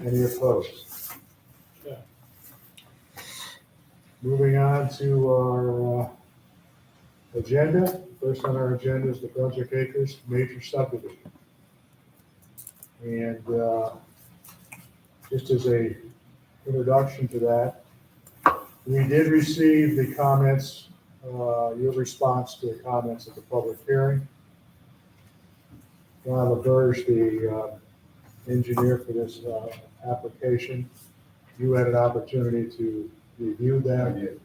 Any opposed? Okay. Moving on to our agenda. First on our agenda is the Brunswick Acres major subdivision. And just as a introduction to that, we did receive the comments, your response to the comments at the public hearing. Ron LaBerge, the engineer for this application, you had an opportunity to review that.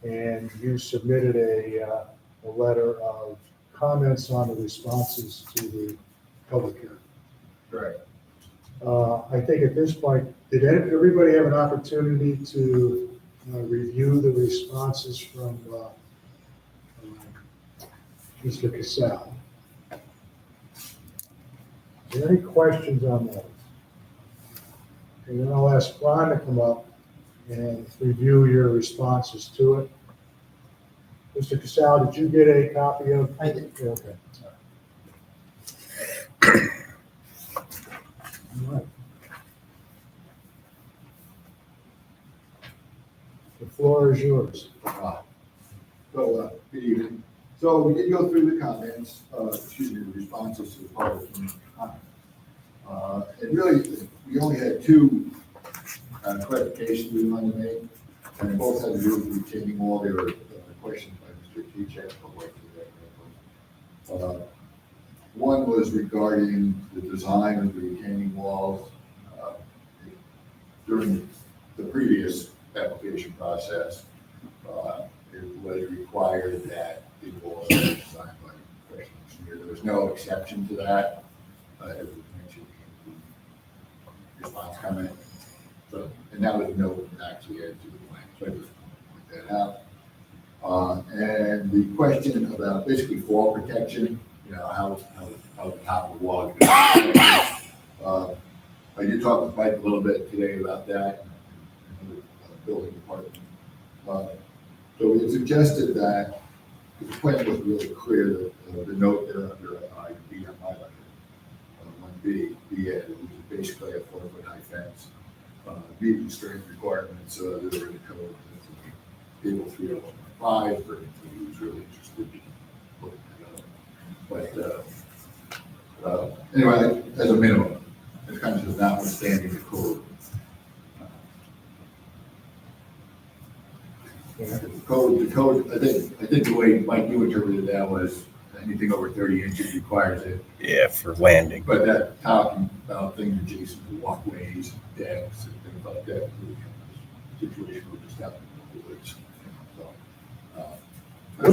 And you submitted a letter of comments on the responses to the public hearing. Correct. I think at this point, did everybody have an opportunity to review the responses from Mr. Casal? Are there any questions on that? And then I'll ask Ron to come up and review your responses to it. Mr. Casal, did you get a copy of? I did. Okay. All right. The floor is yours. Good evening. So we did go through the comments, the responses to the public comment. And really, we only had two clarifications we wanted to make, and both had to do with retaining wall. There were questions by Mr. T-Check. One was regarding the design of the retaining walls. During the previous application process, it was required that the walls be designed by a professional engineer. There was no exception to that. It was mentioned in the response comment. So, and that was no actually added to the plan. So I just want to point that out. And the question about basically fall protection, how the top of the wall is going to be protected. I did talk with Mike a little bit today about that in the building department. So we suggested that the plan was really clear that the note there under I B on my letter, 1B, be added, which is basically a 4-foot high fence, meeting the strength requirements that are in the code. Table 305, for anybody who's really interested in looking that up. But anyway, as a minimum, it kind of does notwithstanding the code. The code, I think the way Mike, you interpreted that was anything over 30 inches requires it. Yeah, for landing. But that talking about things adjacent to walkways, decks, and things like that, really kind of situation we're just having in the woods.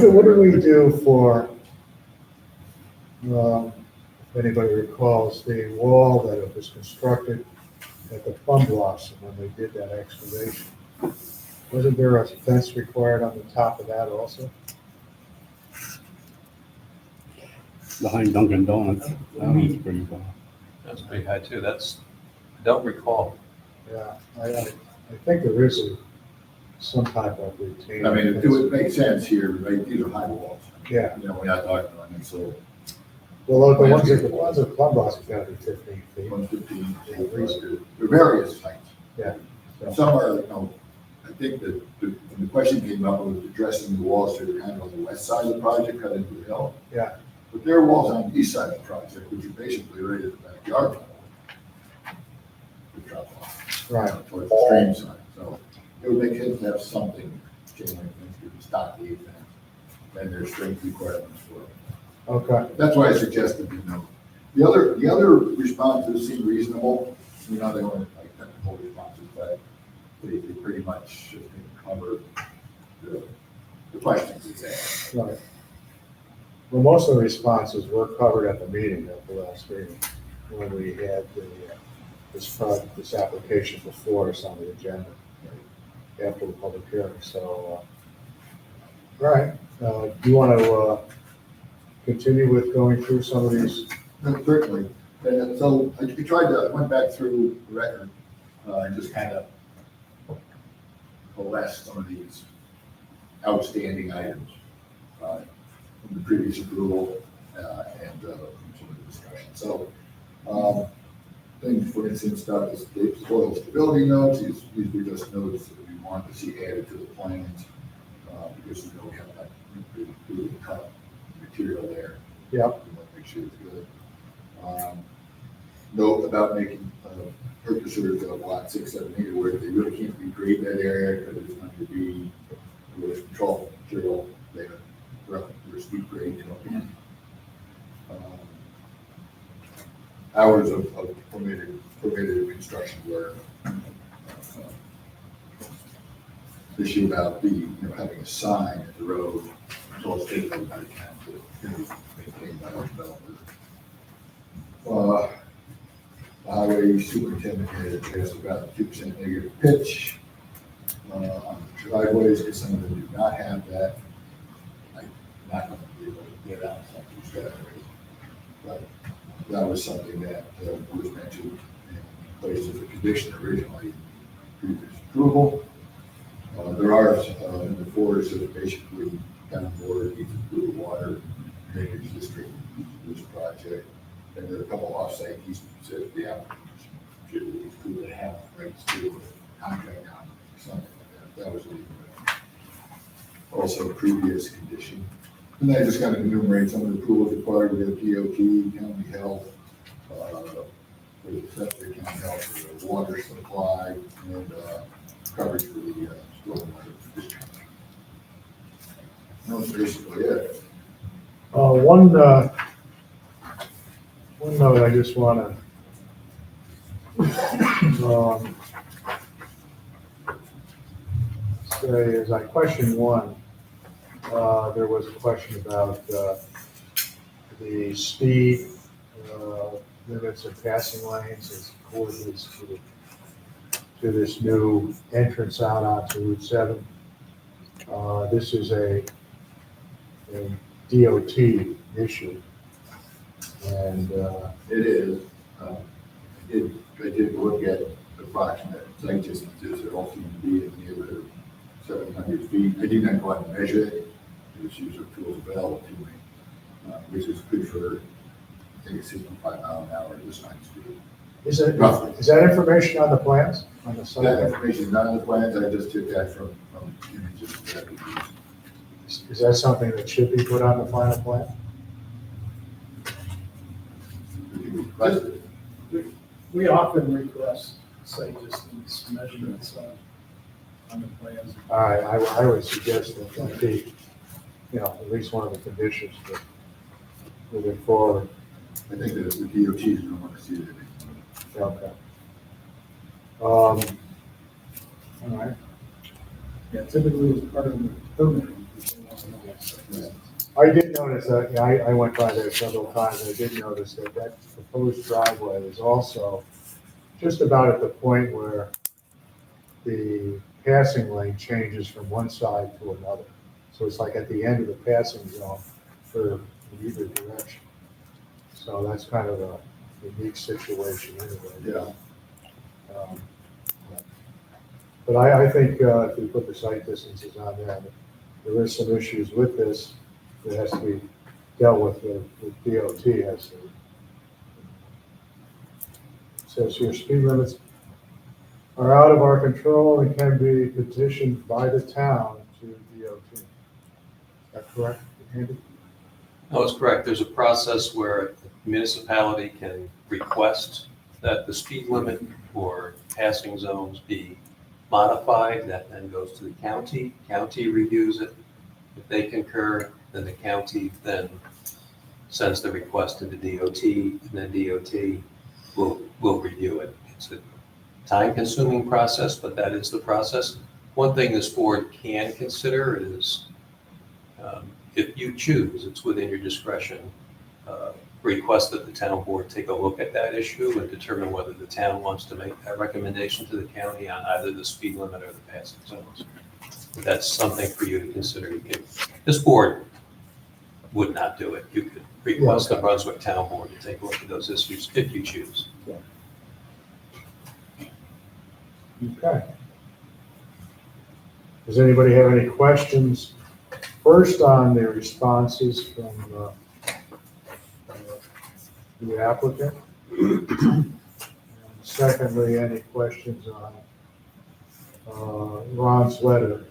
So, What do we do for, if anybody recalls, the wall that was constructed at the plumb blossom when they did that excavation? Wasn't there a fence required on the top of that also? Behind Dunkin' Donuts. That was pretty cool. That's pretty high too. I don't recall. Yeah, I think there is some type of retaining. I mean, it would make sense here, right? These are high walls. Yeah. We're not talking about them, so Well, the ones at plumb blossom gotta be 15 feet. 115, they're various heights. Yeah. Some are, I think that when the question came up, was addressing the walls that are kind of on the west side of the project, cut into the hill. Yeah. But there are walls on the east side of the project, which are basically right at the backyard level. The drop off. Right. Towards the stream side. So it would make sense to have something, chain link fence, to stop the fence, and there's strength requirements for it. Okay. That's why I suggested the note. The other responses seem reasonable. They weren't like technical responses, but they pretty much cover the questions it's asked. Right. Well, most of the responses were covered at the meeting, at the last meeting, when we had this application before us on the agenda after the public hearing. So, all right. Do you want to continue with going through some of these? Certainly. And so I went back through the record and just kind of coalesced some of these outstanding items from the previous approval and some of the discussion. So things, for instance, stuff as soil stability notes, these were just notes that we want to see added to the plans, because we know we have that really cut material there. Yep. We want to make sure it's good. Note about making purchasers of lot 6, 7, 8 aware that they really can't regrade that area because it's going to be erosion control material there, or steep grade. Hours of permitted construction work. Issue about having a sign at the road, it's all stated by the council, it's going to be maintained by our developer. The highway superintendent had asked about 2% negative pitch on the driveways, because some of them do not have that. I'm not going to be able to get out something driveways, but that was something that was mentioned and placed as a condition originally previous approval. There are in the forest that basically town board needs to do the water drainage district for this project. And there are a couple off-site easements that the applicant should include to have rights to a contract on, something like that. That was also a previous condition. And then I just kind of enumerate some of the approvals required. We have DOT, county health, for the septic, county health for the water supply, and coverage for the stormwater district. That's basically it. One note I just want to say is on question 1, there was a question about the speed limits and passing lanes as coordinates to this new entrance out onto Route 7. This is a DOT issue. And It is. I did look at approximate site distances. It all seemed to be in the neighborhood of 700 feet. I did not go out and measure it. Just use the tools available to me, which is good for, I think it's 65 miles an hour design speed. is that information on the plans? On the site? That information is not in the plans. I just took that from images that we used. Is that something that should be put on the final plan? We often request site distance measurements on the plans. All right, I would suggest that that be, at least one of the conditions for moving forward. I think that the DOT is going to want to see that. Okay. All right. Yeah, typically as part of the permitting. They want to know that site distance. I did notice that, I went by there several times, I did notice that proposed driveway is also just about at the point where the passing lane changes from one side to another. So it's like at the end of the passing zone for either direction. So that's kind of a unique situation anyway. Yeah. But I think if we put the site distances on there is some issues with this that has to be dealt with DOT has to. It says here, speed limits are out of our control and can be petitioned by the town to DOT. Is that correct, Andy? No, it's correct. There's a process where the municipality can request that the speed limit for passing zones be modified. That then goes to the county. County reviews it. If they concur, then the county then sends the request to the DOT, and then DOT will review it. It's a time-consuming process, but that is the process. One thing this board can consider is, if you choose, it's within your discretion, request that the town board take a look at that issue and determine whether the town wants to make that recommendation to the county on either the speed limit or the passing zones. That's something for you to consider. This board would not do it. You could request the Brunswick Town Board to take a look at those issues if you choose. Okay. Does anybody have any questions? First on the responses from the applicant. secondly, any questions on Ron's letter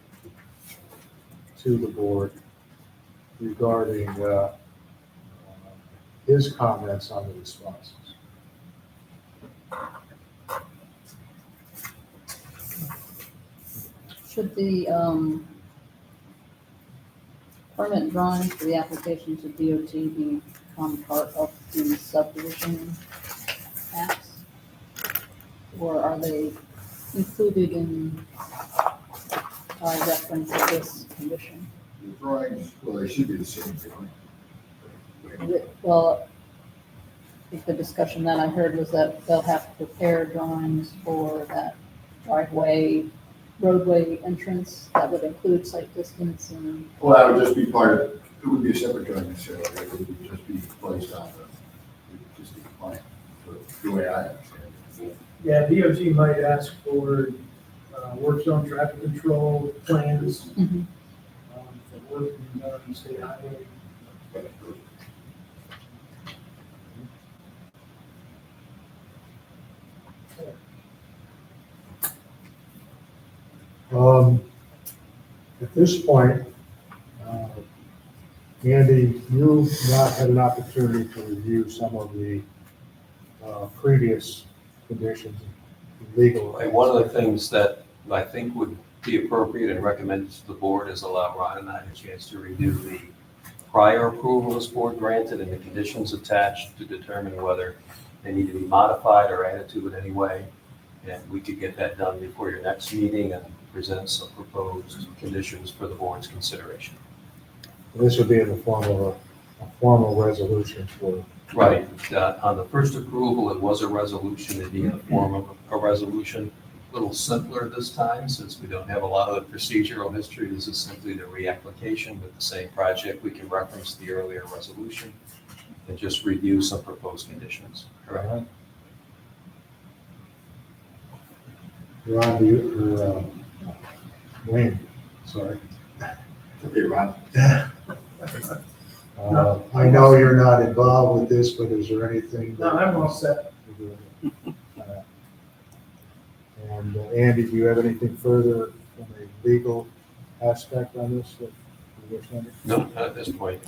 to the board regarding his comments on the responses? Should the permit drawings for the application to DOT become part of the subdivision apps? Or are they included in reference to this condition? The drawings, well, they should be the same drawing. Well, I think the discussion that I heard was that they'll have to prepare drawings for that driveway, roadway entrance that would include site distance and. Well, that would just be part of, it would be a separate drawing necessarily, it would just be placed on the existing plan, the way I understand it. Yeah, DOT might ask for work zone traffic control plans for work being done on the state highway. At this point, Andy, you've not had an opportunity to review some of the previous conditions, legal. One of the things that I think would be appropriate and recommended to the board is allow Ron and I a chance to review the prior approval this board granted and the conditions attached to determine whether they need to be modified or added to in any way. And we could get that done before your next meeting and present some proposed conditions for the board's consideration. This would be in the form of a formal resolution for. Right. On the first approval, it was a resolution. It'd be in the form of a resolution. A little simpler this time, since we don't have a lot of the procedural history. This is simply the reapplication with the same project. We can reference the earlier resolution and just review some proposed conditions. Correct. Ron, do you, Wayne, sorry. Okay, Ron? I know you're not involved with this, but is there anything? No, I'm all set. And Andy, do you have anything further from a legal aspect on this that you wish to? No, not at this point.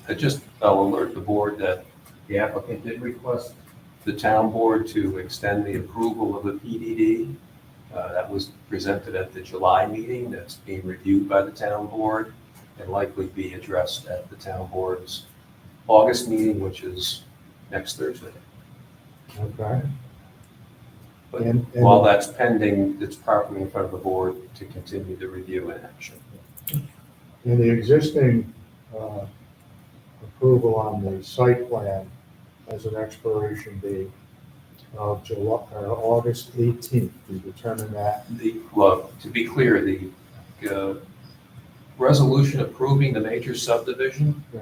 I'll alert the board that the applicant did request the town board to extend the approval of the PDD. That was presented at the July meeting. That's being reviewed by the town board and likely be addressed at the town board's August meeting, which is next Thursday. Okay. But And- while that's pending, it's properly in front of the board to continue the review and action. In the existing approval on the site plan has an expiration date of August 18th. We determine that. Well, to be clear, the resolution approving the major subdivision, Yeah.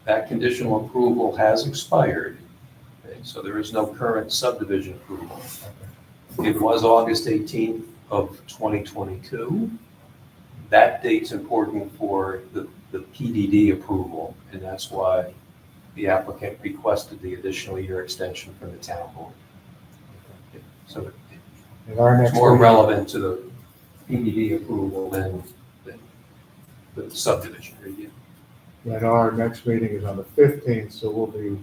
that conditional approval has expired. Okay, so there is no current subdivision approval. It was August 18th of 2022. That date's important for the PDD approval, and that's why the applicant requested the additional year extension from the town board. So And our it's next more meeting- relevant to the PDD approval than the subdivision review. And our next meeting is on the 15th, so we'll be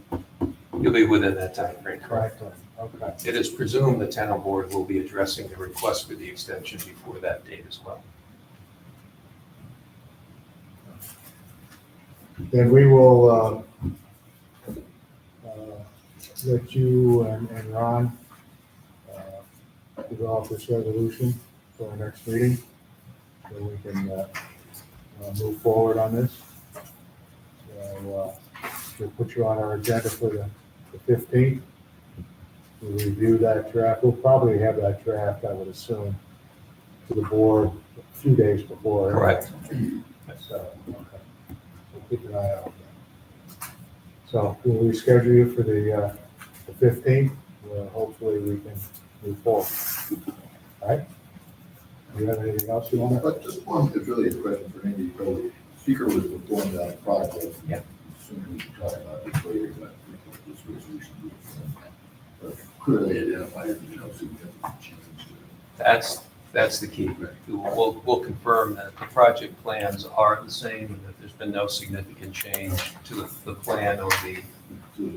You'll be within that time frame, correct? correct. Okay. It is presumed the town board will be addressing the request for the extension before that date as well. Then we will let you and Ron develop this resolution for our next meeting, so we can move forward on this. So we'll put you on our agenda for the 15th. We'll review that draft. We'll probably have that draft, I would assume, to the board a few days before. Correct. So, okay. So keep an eye out for that. So we'll reschedule you for the 15th, where hopefully we can move forward. All right? Do you have anything else you want to? But just one, it's really a question for Andy. So Seeker was performed on a project. Yeah. Soon we can talk about this later, but this resolution. But clearly identified as no significant change to That's the key. We'll confirm that the project plans are the same, and that there's been no significant change to the plan or the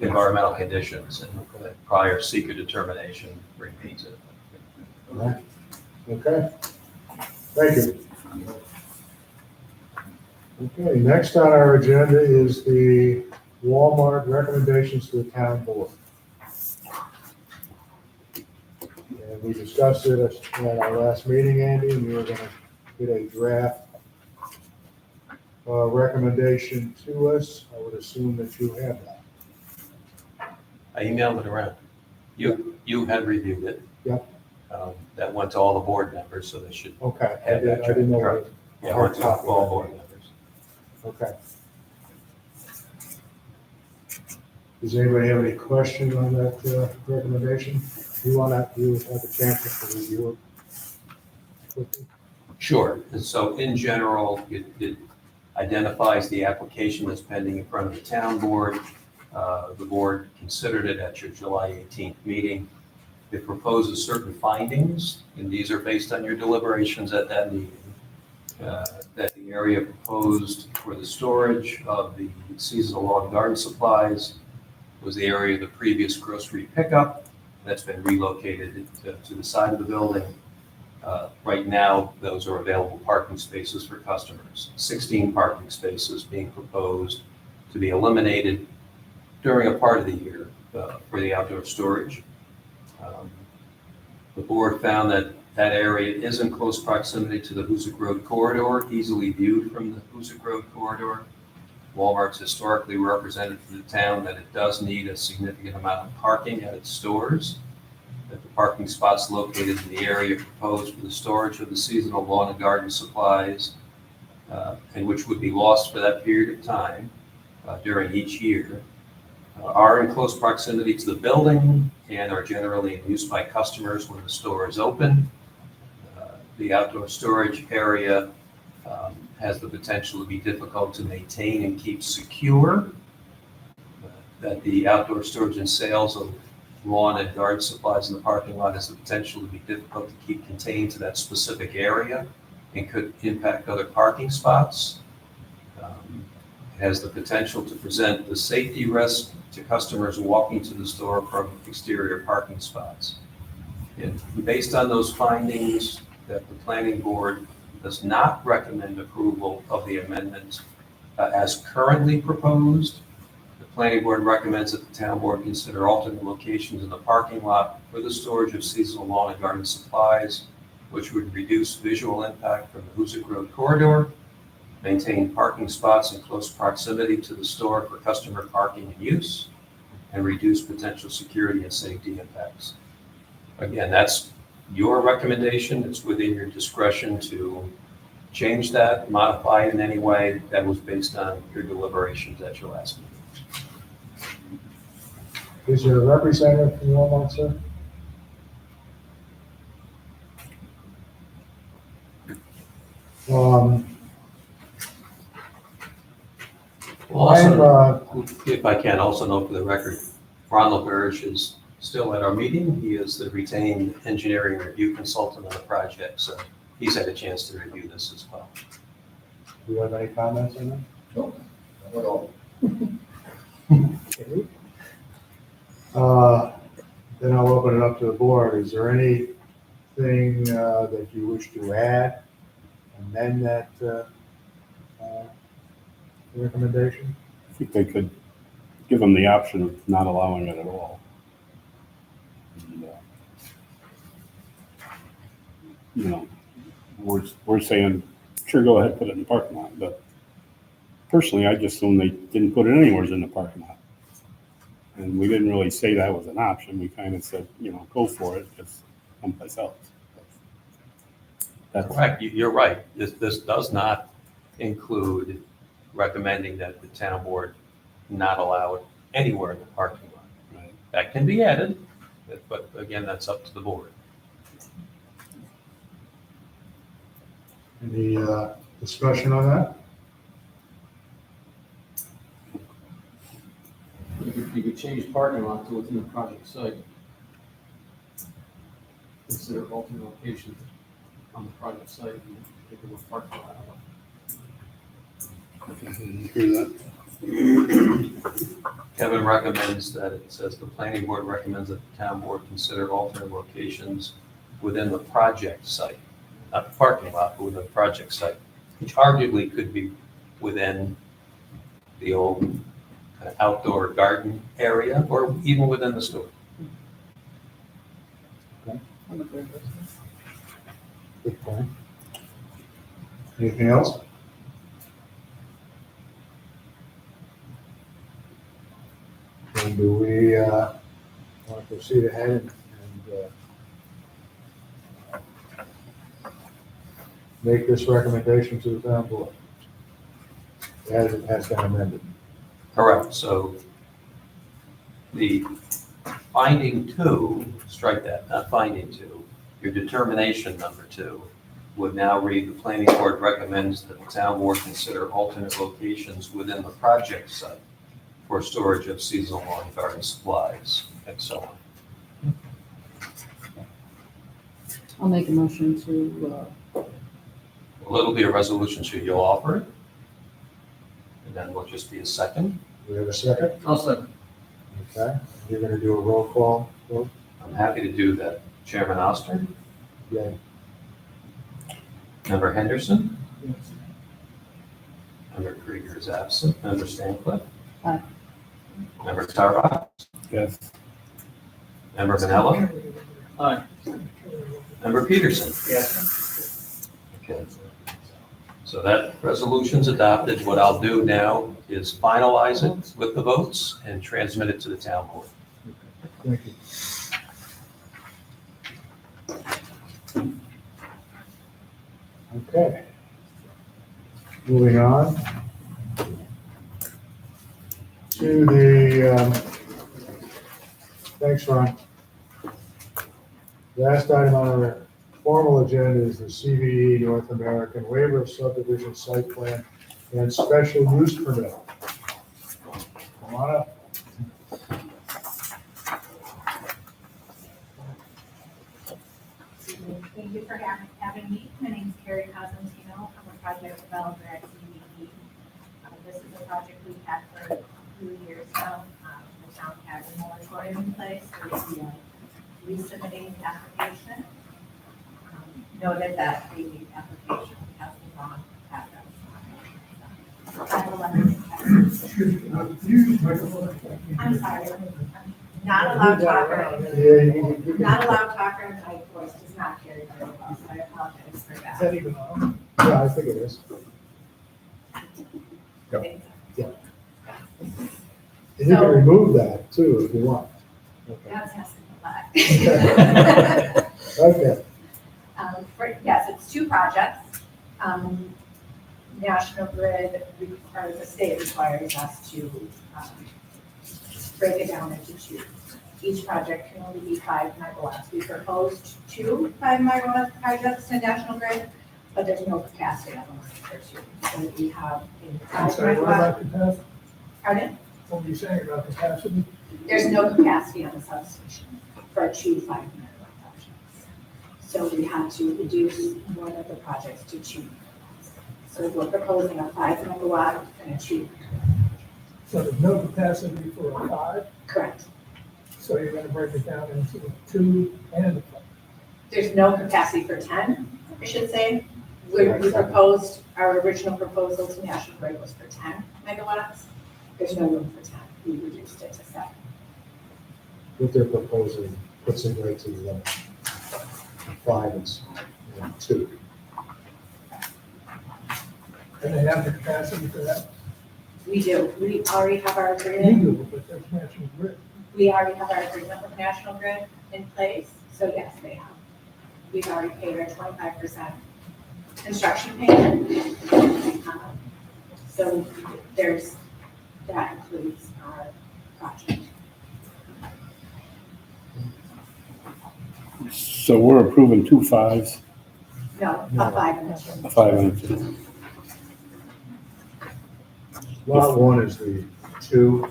environmental conditions, and that prior seeker determination remains it. Okay, thank you. Okay, next on our agenda is the Walmart recommendations to the town board. And we discussed it at our last meeting, Andy, and we were gonna get a draft recommendation to us. I would assume that you have that. I emailed it around. You had reviewed it. Yep. That went to all the board members, so they should Okay, have that. I didn't know. Correct. Yeah, it went to all board members. Okay. Does anybody have any questions on that recommendation? You have a chance to review it quickly? Sure. And so in general, it identifies the application that's pending in front of the town board. The board considered it at your July 18th meeting. It proposes certain findings, and these are based on your deliberations at that meeting. That the area proposed for the storage of the seasonal lawn and garden supplies was the area of the previous grocery pickup. That's been relocated to the side of the building. Right now, those are available parking spaces for customers. 16 parking spaces being proposed to be eliminated during a part of the year for the outdoor storage. The board found that that area is in close proximity to the Hoosick Road corridor, easily viewed from the Hoosick Road corridor. Walmart's historically represented to the town that it does need a significant amount of parking at its stores, that the parking spots located in the area proposed for the storage of the seasonal lawn and garden supplies, and which would be lost for that period of time during each year, are in close proximity to the building and are generally in use by customers when the store is open. The outdoor storage area has the potential to be difficult to maintain and keep secure. That the outdoor storage and sales of lawn and garden supplies in the parking lot has the potential to be difficult to keep contained to that specific area and could impact other parking spots. It has the potential to present the safety risk to customers walking to the store from exterior parking spots. And based on those findings, that the planning board does not recommend approval of the amendment as currently proposed. The planning board recommends that the town board consider alternate locations in the parking lot for the storage of seasonal lawn and garden supplies, which would reduce visual impact from the Hoosick Road corridor, maintain parking spots in close proximity to the store for customer parking and use, and reduce potential security and safety impacts. Again, that's your recommendation. It's within your discretion to change that, modify it in any way. That was based on your deliberations at your last meeting. Is there a representative from Walmart, sir? Also, if I can also note for the record, Ronald Burge is still at our meeting. He is the retained engineering review consultant on the project, so he's had a chance to review this as well. Do you have any comments on that? Nope, not at all. Then I'll open it up to the board. Is there anything that you wish to add, amend that recommendation? I think they could give them the option of not allowing it at all. And, you know, we're saying, sure, go ahead, put it in the parking lot, but personally, I just assumed they didn't put it anywhere in the parking lot. And we didn't really say that was an option. We kind of said, you know, go for it, just someplace else. That's Correct, you're right. This does not include recommending that the town board not allow it anywhere in the parking lot. right. That can be added, but again, that's up to the board. Any discussion on that? You could change parking lot to within the project site. consider alternate locations on the project site and take a look parking lot. Hear that? Kevin recommends that it says the planning board recommends that the town board consider alternate locations within the project site, not the parking lot, but within the project site, which arguably could be within the old kind of outdoor garden area or even within the store. I'm agree with that. Good point. Anything else? And do we want to proceed ahead and make this recommendation to the town board as it has been amended? Correct, so the finding two, strike that, not finding two, your determination number two would now read, the planning board recommends that the town board consider alternate locations within the project site for storage of seasonal lawn and garden supplies, and so on. I'll make a motion to, Well, it'll be a resolution, so you'll offer it. And then will just be a second. Do we have a second? I'll second. Okay, you're going to do a roll call vote? I'm happy to do that. Chairman Oster, Yeah. Member Henderson, Yes. Member Krieger is absent, Member Stancliff. Aye. Member Tarbox, Yes. Member Vanella, Aye. Member Peterson. Yes. Okay. So that resolution's adopted. What I'll do now is finalize it with the votes and transmit it to the town board. Thank you. Okay. Moving on to the, thanks, Ron. Last item on our formal agenda is the CVE North American waiver of subdivision site plan and special use permit. Come on up. Thank you for having me. My name is Carrie Cosentino. I'm a project developer at CVE. This is a project we've had for a few years now. The town has a moratorium in place, so we are resubmitting the application. Noted that the application has been gone past us. I have a letter. I'm sorry. Not allowed talker. Yeah, Not allowed talker, my voice does not carry very well, so I apologize for that. Is that even on? yeah, I think it is. Thank you. And you can remove that too if you want. Okay. That's asking a lot. Okay. Yes, it's two projects. National Grid, or the state requires us to break it down into two. Each project can only be 5 megawatts. We proposed 2 5-megawatt projects to National Grid, but there's no capacity on them for 2. So we have a 5 Sorry, what megawatt. about capacity? Pardon? What were you saying about capacity? There's no capacity on the substation for 2 5-megawatt projects. So we had to reduce one of the projects to 2. So we're proposing a 5 megawatt and a 2. So there's no capacity for a 5, Correct. so you're gonna break it down into a 2 and a 5. There's no capacity for 10, I should say. We proposed, our original proposal to National Grid was for 10 megawatts. There's no room for 10. We reduced it to 7. What they're proposing puts it right to the limit. 5 and 2. And they have the capacity for that? We do. We already have our You agreement. do, but there's National Grid. We already have our agreement with National Grid in place. So yes, they have. We've already paid our 25% construction payment. So that includes our project. So we're approving 2 5s, No, No. a 5 and a 2. a 5 and a 2. Lot 1 is the 2.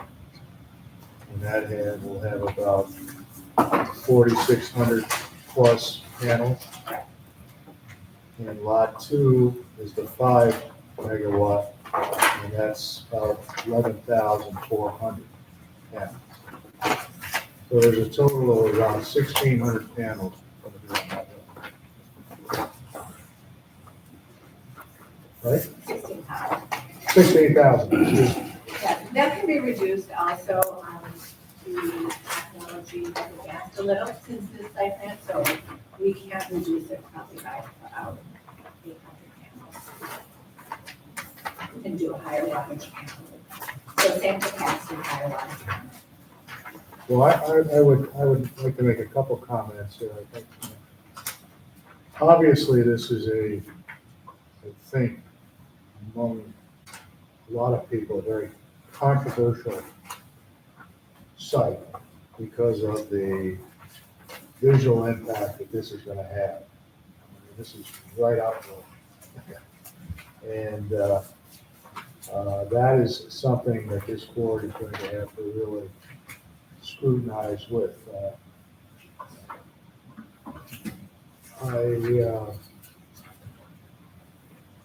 And that will have about 4,600 plus panels. And lot 2 is the 5 megawatt, and that's about 11,400 panels. So there's a total of around 1,600 panels coming down that way. Right? 16,000. 16,000. Yeah, that can be reduced also, the technology has advanced a little since this site plan, so we can reduce it probably by about 800 panels. And do a higher wattage panel. So same capacity, higher wattage. Well, I would like to make a couple comments here. I think, obviously, this is I think, among a lot of people, a very controversial site because of the visual impact that this is going to have. I mean, this is right outdoor. And that is something that this board is going to have to really scrutinize with. I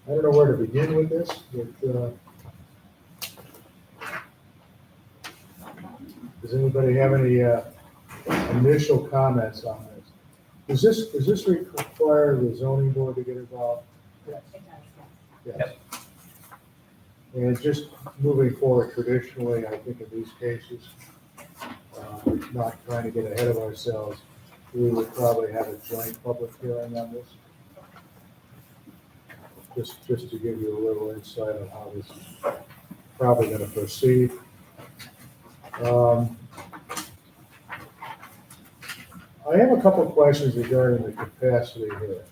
don't know where to begin with this, but does anybody have any initial comments on this? Does this require the zoning board to get involved? It does, yes. Yes. And just moving forward traditionally, I think in these cases, not trying to get ahead of ourselves, we would probably have a joint public hearing on this. Just to give you a little insight on how this is probably going to proceed. I have a couple of questions regarding the capacity here.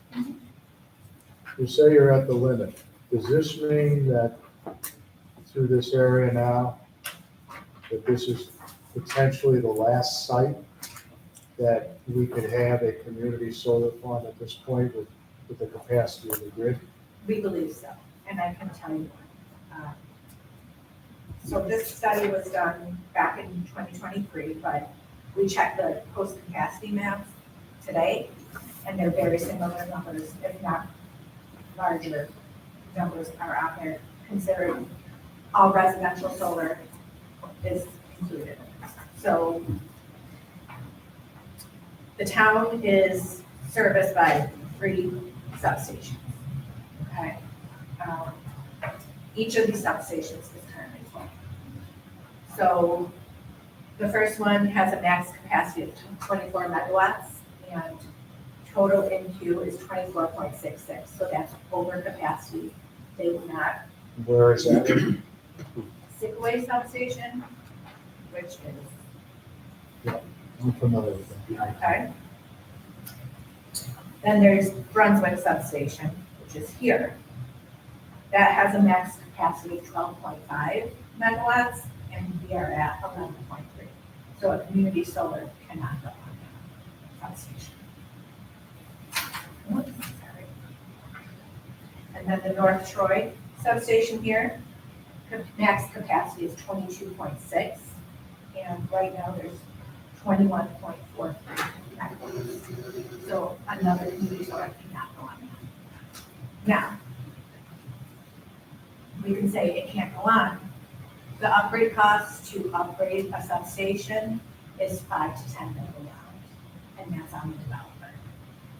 You say you're at the limit. Does this mean that through this area now, that this is potentially the last site that we could have a community solar farm at this point with the capacity of the grid? We believe so, and I can tell you. So this study was done back in 2023, but we checked the post-capacity maps today, and they're very similar numbers, if not larger numbers are out there, considering all residential solar is included. So the town is serviced by 3 substations. Okay. Each of these substations is currently full. So the first one has a max capacity of 24 megawatts and total NQ is 24.66. So that's over capacity. They will not. Where is that? Sickaway substation, which is, I'm familiar with that. okay. Then there's Brunswick substation, which is here. That has a max capacity of 12.5 megawatts, and we are at 11.3. So a community solar cannot go on that substation. Oops, sorry. And then the North Troy substation here, max capacity is 22.6, and right now there's 21.43 megawatts. So another community solar cannot go on that. Now, we can say it can't go on. The upgrade cost to upgrade a substation is 5 to 10 million dollars, and that's on the developer.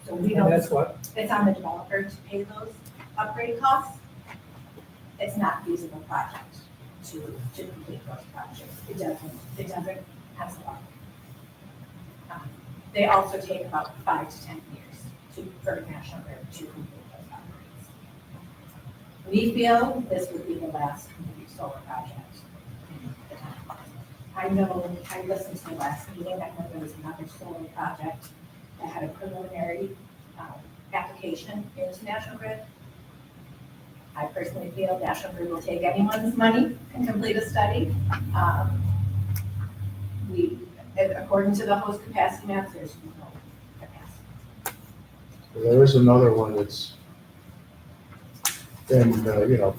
So we don't. And that's what? It's on the developer to pay those upgrade costs. It's not feasible project to complete those projects. It doesn't have some. They also take about 5 to 10 years for National Grid to complete those upgrades. We feel this would be the last community solar project in the town. I know, I listened to the last meeting, I know there was another solar project that had a preliminary application into National Grid. I personally feel National Grid will take anyone's money and complete a study. According to the host capacity maps, there's no capacity. There is another one that's been,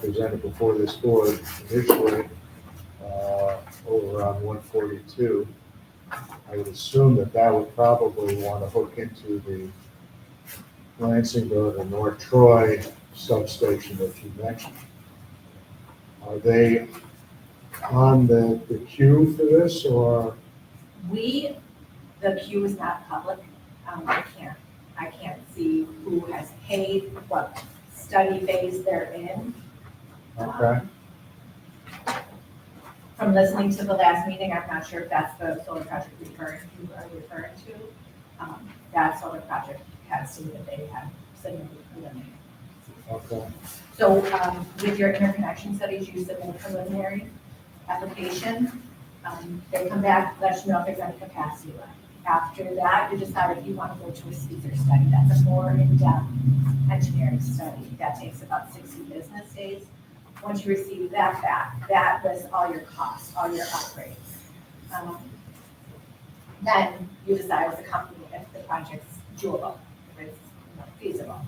presented before this board initially, over on 142. I would assume that would probably want to hook into the Lansing or the North Troy substation that you mentioned. Are they on the queue for this, or? The queue is not public. I can't see who has paid, what study phase they're in. Okay, From listening to the last meeting, I'm not sure if that's the solar project you are referring to. That solar project has seen that they have submitted preliminary. okay. So with your interconnection studies, you submit a preliminary application. They come back, let you know if there's any capacity left. After that, you decide if you want to go to a Caesar study. That's a more in-depth engineering study. That takes about 60 business days. Once you receive that back, that lists all your costs, all your upgrades. Then you decide as a company if the project's doable, if it's feasible.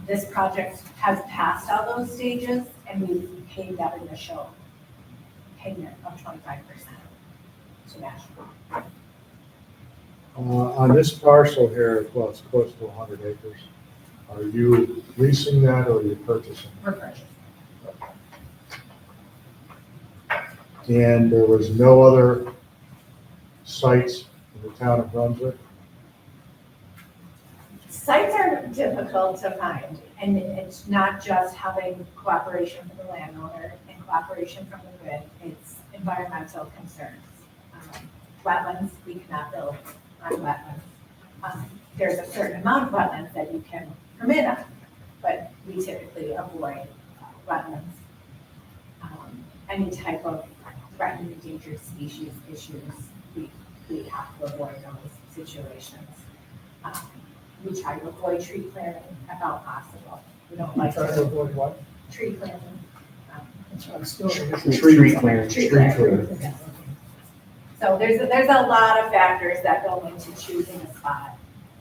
This project has passed all those stages, and we've paid that initial payment of 25% to match. On this parcel here, well, it's close to 100 acres. Are you leasing that or are you purchasing? We're purchasing. And there was no other sites in the town of Brunswick? Sites are difficult to find, and it's not just having cooperation from the landowner and cooperation from the grid, it's environmental concerns. Wetlands, we cannot build on wetlands. There's a certain amount of wetlands that you can permit on, but we typically avoid wetlands. Any type of threatened endangered species issues, we have to avoid those situations. We try to avoid tree clearing if all possible. We don't like Try to avoid what? tree clearing. I'm still. Tree clearing. Tree clearing. Yes. So there's a lot of factors that go into choosing a spot,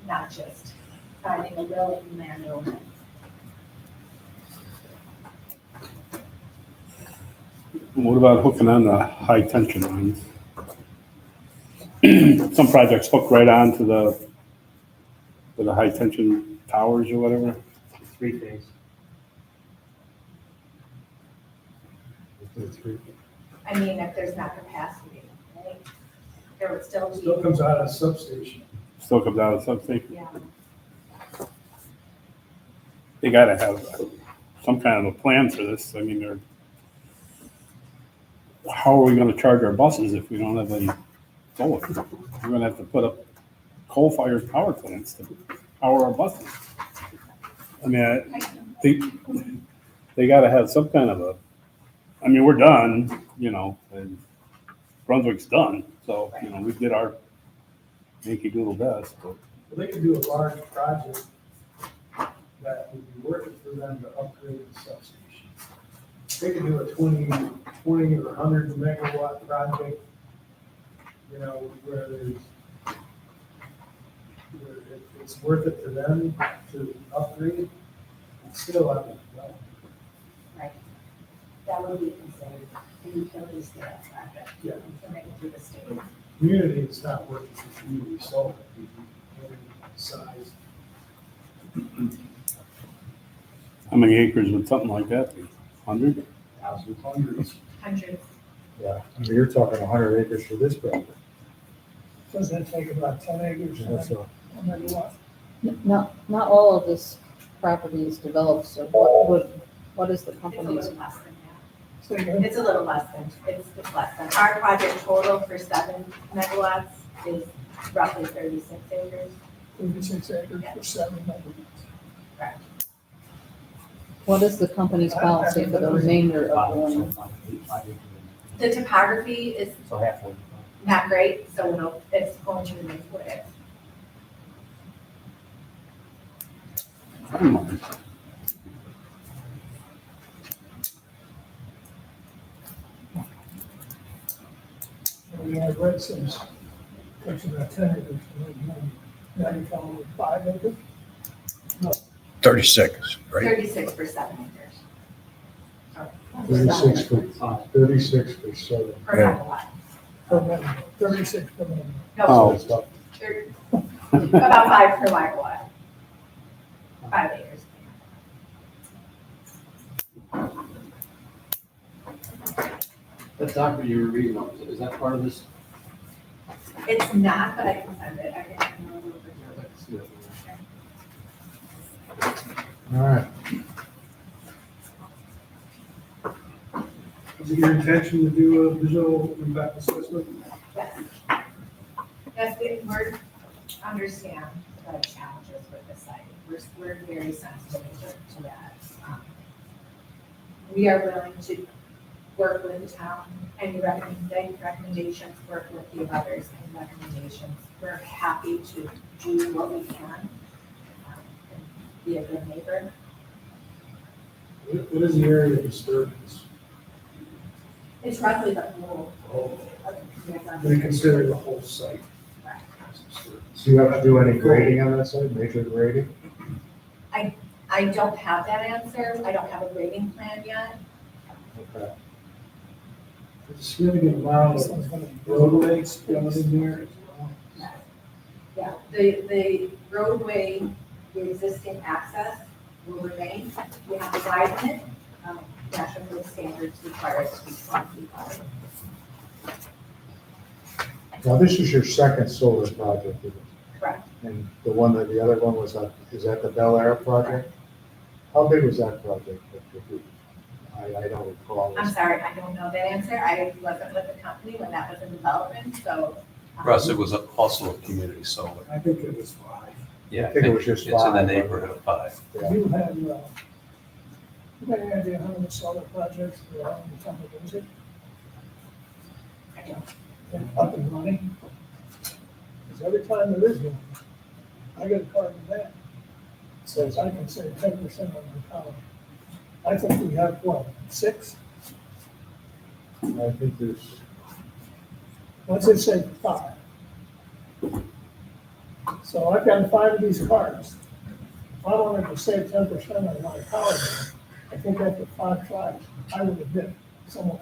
not just finding a willing landowner. What about hooking on the high tension lines? Some projects hook right on to the high tension towers or whatever. Three-phase. I mean, if there's not capacity, right? There would still be. Still comes out of substation. Still comes out of something. Yeah. They gotta have some kind of a plan for this. I mean, how are we gonna charge our buses if we don't have any solar? We're gonna have to put up coal-fired power plants to power our buses. I mean, they gotta have some kind of I mean, we're done, and Brunswick's done, so, we did our Yankee-Doodle best, but. Well, they could do a large project that would be worth it for them to upgrade the substation. They could do a 20 or 100 megawatt project, where it's worth it for them to upgrade. It's still up and running. Right. That would be considered a utility scale project. Yeah. To make it through the state. Community is not working for community solar, size. How many acres would something like that be? 100? Thousands, hundreds. Hundreds. Yeah, I mean, you're talking 100 acres for this project. Doesn't that take about 10 acres? That's a- Megawatt. Not all of this property is developed, so what is the It's a company's? little less than that. It's a little less than, it's less than. Our project total for 7 megawatts is roughly 36 acres. 36 acres for 7 megawatts. Correct. What is the company's policy for the remainder of the land? The topography is So halfway. not great, so it's going to remain what it is. I don't mind. I read some, takes about 10 acres, now you're calling it 5 acres? 36, right? 36 for 7 acres. Sorry. 36 for 7. Per Yeah. megawatt. Per megawatt, 36 per megawatt. No, Oh. It's about about 5 per megawatt. 5 acres. That document you were reading on, is that part of this? It's not, but I can send it. I can send it over to I'd like to see that. All right. Is it your intention to do a visual impact assessment? Yes. Yes, we understand the challenges with the site. We're very sensitive to that. We are willing to work with the town, any recommendations, work with the others, any recommendations. We're happy to do what we can, and be a good neighbor. What is the area of disturbance? It's roughly the whole. We consider the whole site as disturbance. Do you have to do any grading on that site, major grading? I don't have that answer. I don't have a grading plan yet. Okay. There's a significant amount of roadways going in there as well. Yeah, the roadway, the existing access will remain. We have to widen it. National Grid standards require it to be 20 feet wide. Now, this is your second solar project, isn't it? Correct. And the other one was, is that the Bel Air project? How big was that project? I don't recall. I'm sorry, I don't know that answer. I wasn't with the company when that was in development, so. Russ, it was also a community solar. I think it was 5. Yeah, I think it was just it's in the 5. neighborhood of 5. Yeah. You have, you got any idea how many solar projects there are in the town of Brunswick? I don't. And up and running? Because every time there is one, I get a card from that. It says I can save 10% on my power. I think we have, what, 6? I think there's, Let's just say 5. So I've got 5 of these cards. If I wanted to save 10% on my power bill, I think after 5 tries, I would admit someone.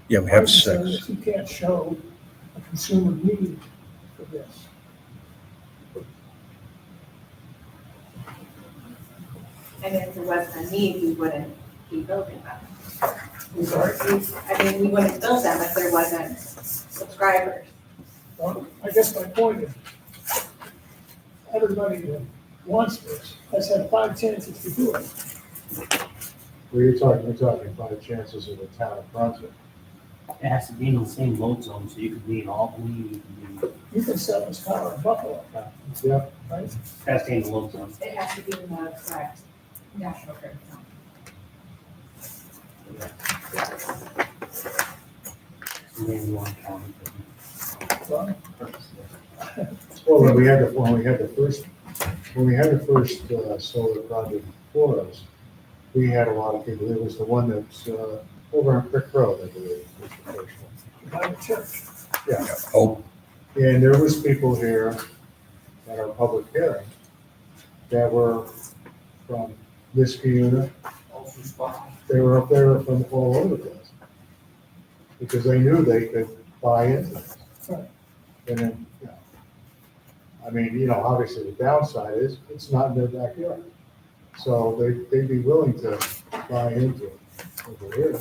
Yeah, we My have concern 6. is you can't show a consumer need for this. And if there wasn't a need, we wouldn't be building them. Sorry? We wouldn't build them if there wasn't subscribers. Well, I guess my point is, everybody that wants this has had 5 chances to do it. we're talking 5 chances in the town of Brunswick. It has to be in the same load zone, so you could be in Albany, you could be, You can sell this car in Buffalo, Yeah. right? it has to be in the load zone. It has to be in the correct national grid zone. Maybe one county. Well, Well, when we had the first solar project before us, we had a lot of people. It was the one that's over on Crick Road, I believe, was the first one. behind the church. Yeah. Oh, And there was people here at our public hearing that were from Niskayuna. They were up there from all over the place. Because they knew they could buy into it. Right. And then, obviously the downside is it's not in their backyard. So they'd be willing to buy into it over here.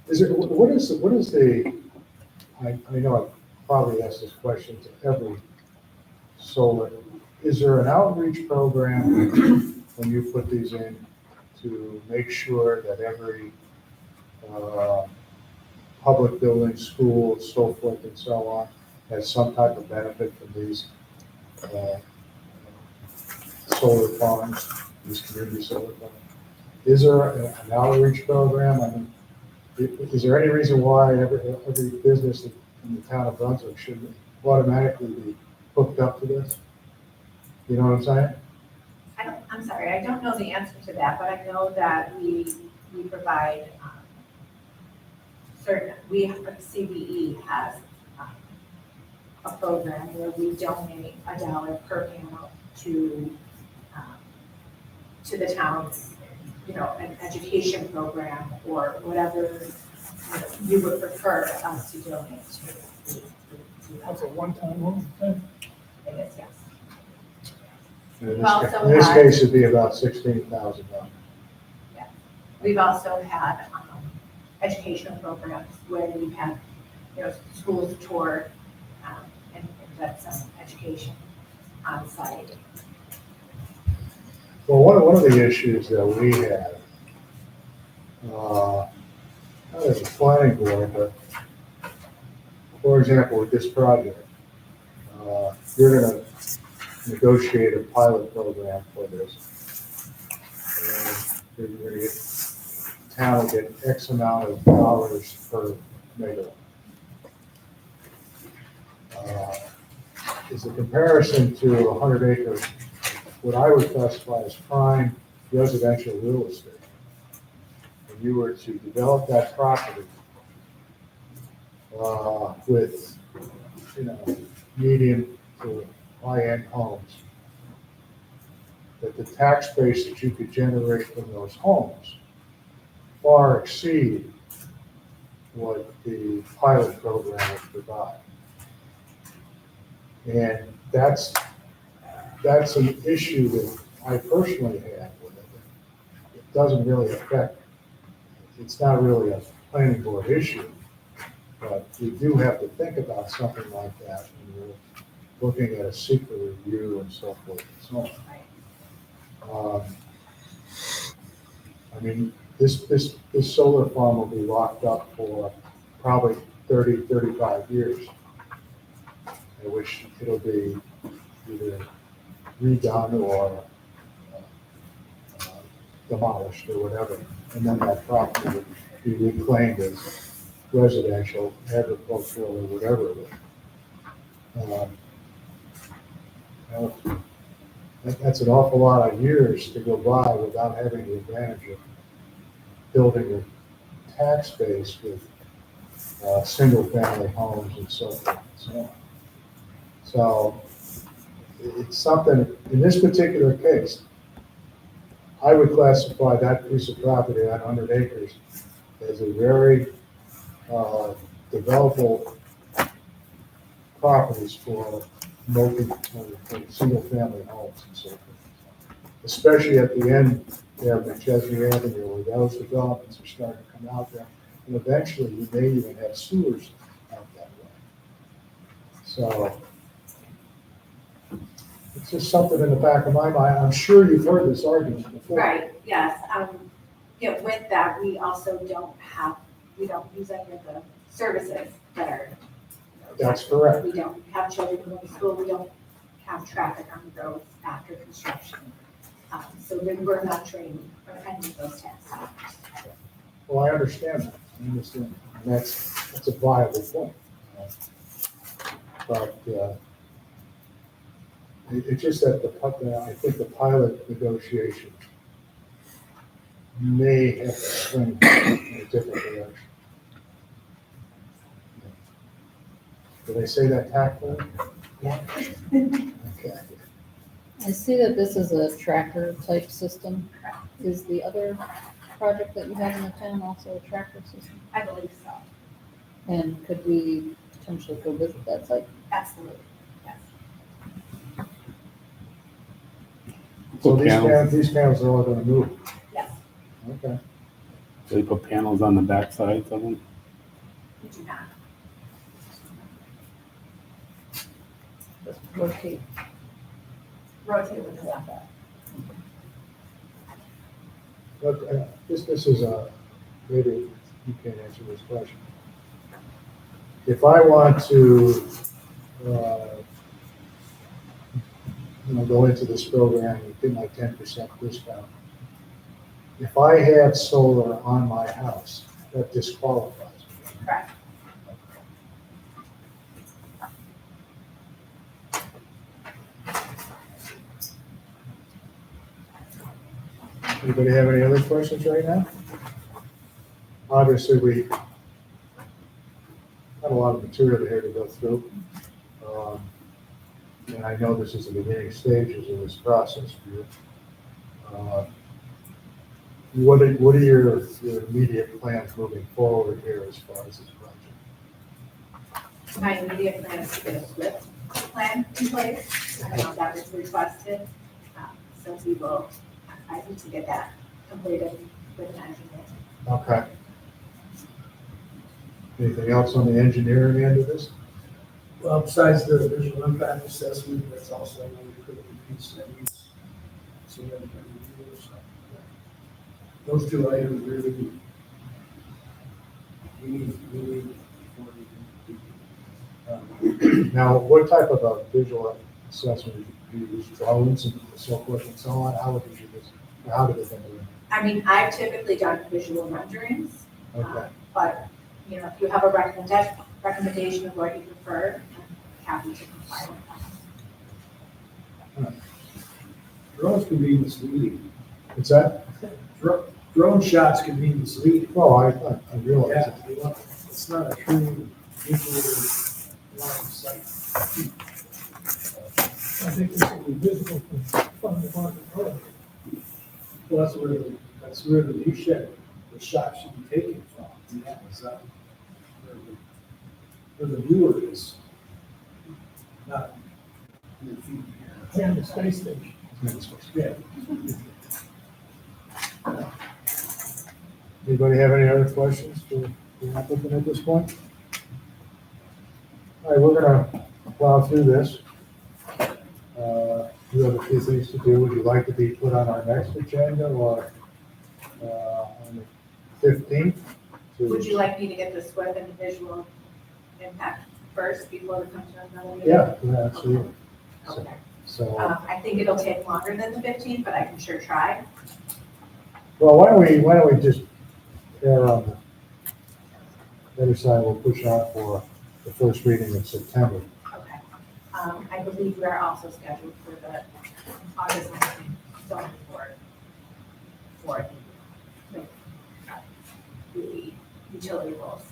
What is the, I know I probably asked this question to every solar. Is there an outreach program when you put these in to make sure that every public building, school, so forth and so on, has some type of benefit from these solar farms, these community solar farms? Is there an outreach program? I mean, is there any reason why every business in the town of Brunswick should automatically be hooked up to this? You know what I'm saying? I'm sorry, I don't know the answer to that, but I know that we provide CBE has a program where we donate $1 per panel to the town's, an education program or whatever you would prefer us to donate to. That's a one-time only thing. It is, yes. And in We've also in this had- case, it'd be about $16,000. We've also had educational programs where you have, schools tour and done some education on site. Well, one of the issues that we have, not as a planning board, but for example, with this project, you're gonna negotiate a pilot program for this. And you're gonna get, town will get X amount of dollars per megawatt. Is a comparison to 100 acres, what I would classify as prime residential real estate. If you were to develop that property with, medium to high-end homes, that the tax base that you could generate from those homes far exceed what the pilot program would provide. And that's an issue that I personally have with it. It doesn't really affect, it's not really a planning board issue, but we do have to think about something like that when we're looking at a secret review and so forth and so on. I mean, this solar farm will be locked up for probably 30, 35 years. I wish it'll be either redone or demolished or whatever, and then that property would be reclaimed as residential, agricultural, or whatever it is. That's an awful lot of years to go by without having the advantage of building a tax base with single-family homes and so forth and so on. So it's something, in this particular case, I would classify that piece of property, that 100 acres, as a very developable properties for single-family homes and so forth. Especially at the end there of McChesney Avenue, where those developments are starting to come out there. And eventually, you may even have sewers out that way. So it's just something in the back of my mind. I'm sure you've heard this argument before. Right, yes. With that, we also we don't use any of the services that are. That's correct. We don't have children going to school, we don't have traffic on the roads after construction. So then we're not trained for any of those tasks. Well, I understand that. I understand. And that's a viable point. But it's just that I think the pilot negotiation may have to swing in a different direction. Did I say that tactfully? Yeah. Okay. I see that this is a tracker type system. Is the other project that you have in the town also a tracker system? I believe so, And could we potentially go visit that site? absolutely, yes. So Put these panels are all gonna move. Yes, Okay. So they put panels on the back sides of them? we do not. Just rotate. Rotate with the left. But this is maybe you can't answer this question. If I want to, go into this program and get my 10% discount, if I have solar on my house, that disqualifies me. Correct. Anybody have any other questions right now? Obviously, we have a lot of material here to go through. And I know this is the beginning stages of this process for you. What are your immediate plans moving forward here as far as this project? My immediate plan is to get a SWIFT plan in place. I know that was requested. So we will, I need to get that completed with an engineer. Okay. Anything else on the engineering end of this? Well, besides the visual impact assessment, that's also another critical piece that needs some independent review or something. Those two items really, we need before we can. Now, what type of a visual assessment, do you use drones and so forth and so on? How would you do this? How do they think of it? I mean, I've typically done visual renderings, Okay. but, you know, if you have a recommendation of what you prefer, I'm happy to comply with that. Drones can be misleading. What's that? Drone shots can be misleading. Oh, I realize Yeah, it. it's not a true visual line of sight. I think this will be visible from the market road. Well, that's where the view shed, the shot should be taken from. And that was, where the viewer is. Not in the feed here. And the space station. Yeah. Anybody have any other questions for the applicant at this point? All right, we're gonna plow through this. You have a few things to do. Would you like to be put on our next agenda or on the 15th? Would you like me to get the SWIP and the visual impact first before it comes to another meeting? Yeah, absolutely. Okay. So, I think it'll take longer than the 15th, but I can sure try. well, why don't we just err on the other side, we'll push out for the first reading in September. Okay. I believe we are also scheduled for the August 19th zoning board for the utility rules.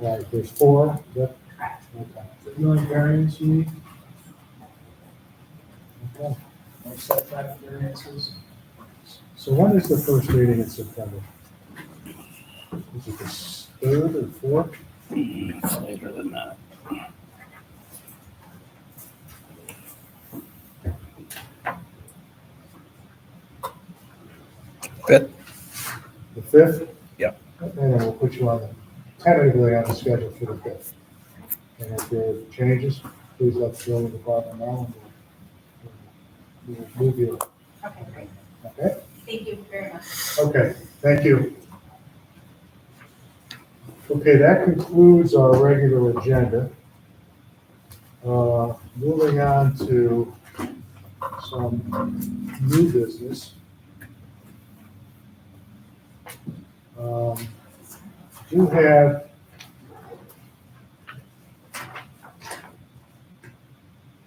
All right, there's 4, is that? Correct. Okay. The only variance you need, Okay. no setback variances. So when is the first meeting in September? Is it the 3rd or 4th? It's later than that. Fifth. The 5th? Yep. And then we'll put you on tentatively on the schedule for the 5th. And if there are changes, please let the building department know. And we'll move you. Okay, great. Okay? Thank you very much. Okay, thank you. Okay, that concludes our regular agenda. Moving on to some new business. Do have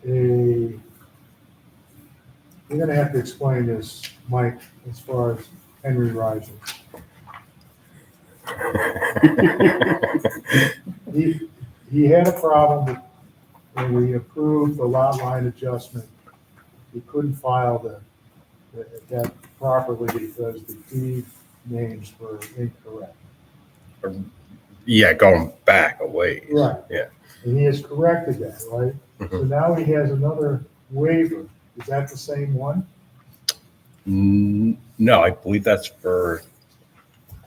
you're gonna have to explain this, Mike, as far as Henry Rising. He had a problem when we approved the lot line adjustment. He couldn't file that properly because the deed names were incorrect. Yeah, going back a ways. Right. Yeah. And he has corrected that, right? So now he has another waiver. Is that the same one? No, I believe that's for,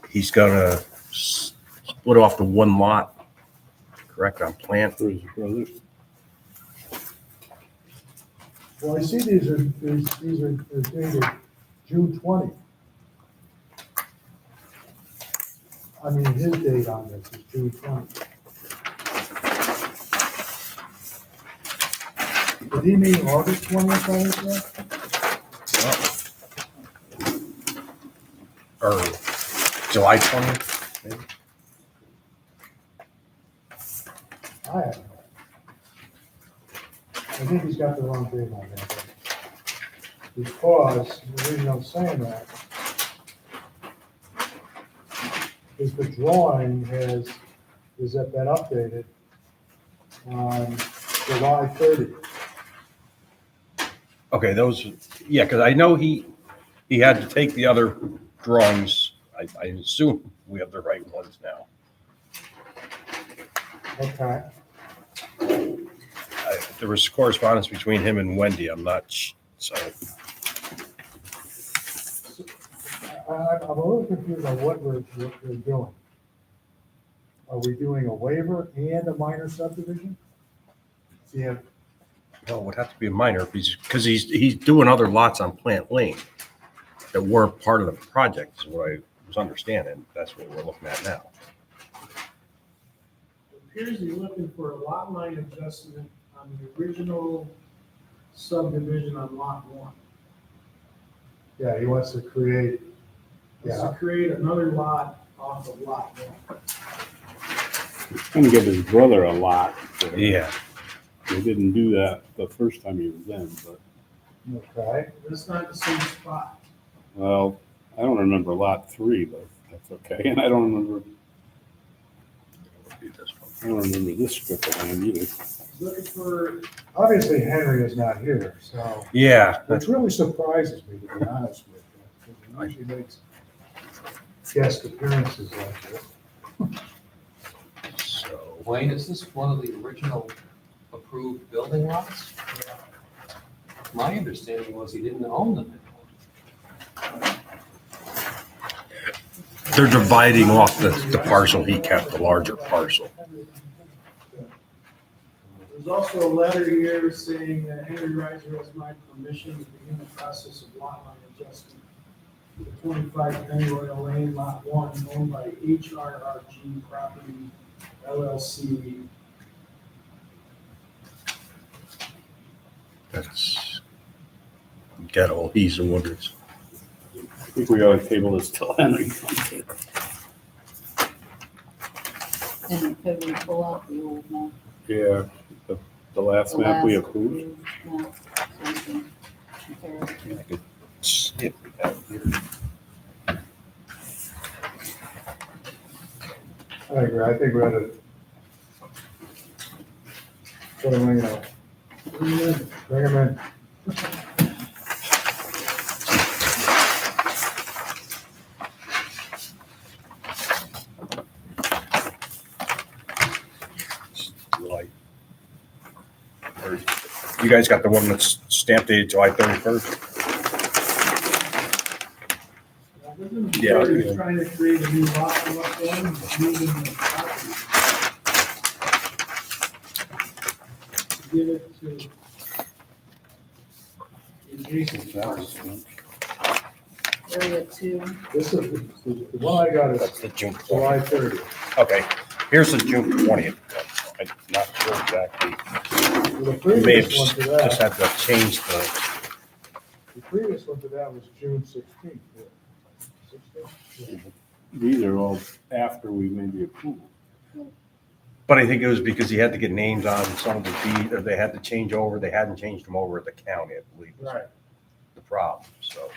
he's gonna split off the one lot, correct, on plan? For his brother. Well, I see these are dated June 20. I mean, his date on this is June 20. Did he mean August 20th on this one? Or July 20th, maybe? I have. I think he's got the wrong date on that. Because, the reason I'm saying that is the drawing is that been updated on July 30th. Okay, those, yeah, because I know he had to take the other drawings. I assume we have the right ones now. Okay. There was correspondence between him and Wendy. I'm not, so. I'm a little confused on what we're doing. Are we doing a waiver and a minor subdivision? Yeah, Well, it would have to be a minor because he's doing other lots on Plant Lane that were part of the project, is what I was understanding. That's what we're looking at now. It appears he's looking for a lot line adjustment on the original subdivision on lot one. yeah, he wants to create, It's yeah, to create another lot off of lot one. He's gonna give his brother a lot. for it. Yeah. They didn't do that the first time he was in, but, okay. That's not the same spot. well, I don't remember lot 3, but that's okay. And I don't remember this strip of land either. He's looking for, Obviously, Henry is not here, so, Yeah. which really surprises me, to be honest with you, because he usually makes guest appearances like this. So, Wayne, is this one of the original approved building lots? My understanding was he didn't own them anymore. they're dividing off the parcel he kept, the larger parcel. there's also a letter here saying that Henry Reiser has my permission to begin the process of lot line adjustment. The 25 Penny Royal Lane, lot 1, owned by HRRG Property LLC. That's ghetto. He's the one that's. I think we ought to table this till Henry comes in. And could we pull out the old map? Yeah, the last The map we last approved. map, so we can compare it. I could skip that here. I agree, I think we ought to put him in, bring him in. July. You guys got the one that's stamped dated July 31st? Yeah, He's okay. trying to create a new lot on lot 1, moving the property. Give it to adjacent parcel. Area 2, This is, the one I got is That's the June 20th. July 30th. Okay, here's the June 20th. I'm not sure exactly. The You may have previous one to just that, had to change the previous one to that was June 16th. 16th? These are all after we made the approval. but I think it was because he had to get names on some of the deed, or they had to change over. They hadn't changed them over at the county, I believe. was Right. The problem, so.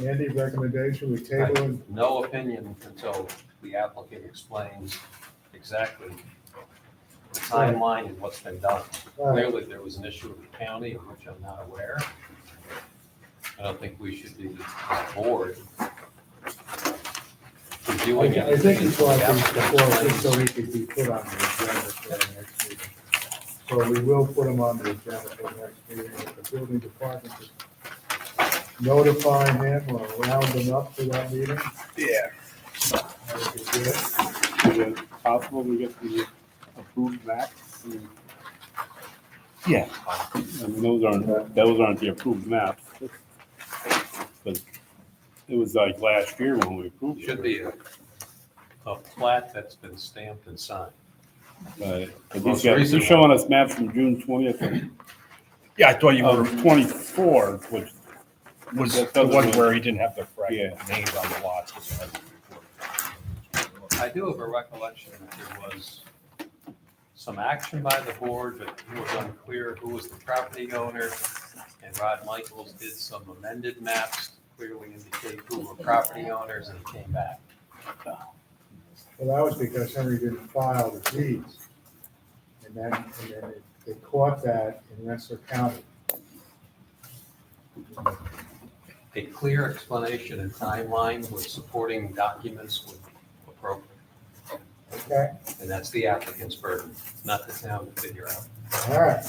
Andy, recommendation, we table it. No opinion until the applicant explains exactly the timeline and what's been done. Clearly, there was an issue with the county, of which I'm not aware. I don't think we should be, as a board, reviewing it. I think he brought these before, just so he could be put on the agenda for the next meeting. So we will put him on the agenda for the next meeting, if the building department just notify him or round him up to that meeting. Yeah. That would be good. Is it possible to get the approved maps? Yeah. I mean, those aren't the approved maps. But it was like last year when we approved it. Should be a plat that's been stamped and signed. But Most they're recent showing us maps from June 20th and Yeah, I thought you were, 24, which was that the doesn't one mean- where he didn't have the correct Yeah. names on the lots. I do have a recollection that there was some action by the board, but it was unclear who was the property owner. And Rod Michaels did some amended maps to clearly indicate who were property owners, and he came back. Well, that was because Henry didn't file the deeds. And then they caught that in Rensselaer County. A clear explanation and timeline with supporting documents would be appropriate. Okay, And that's the applicant's burden, not the town to figure out. all right.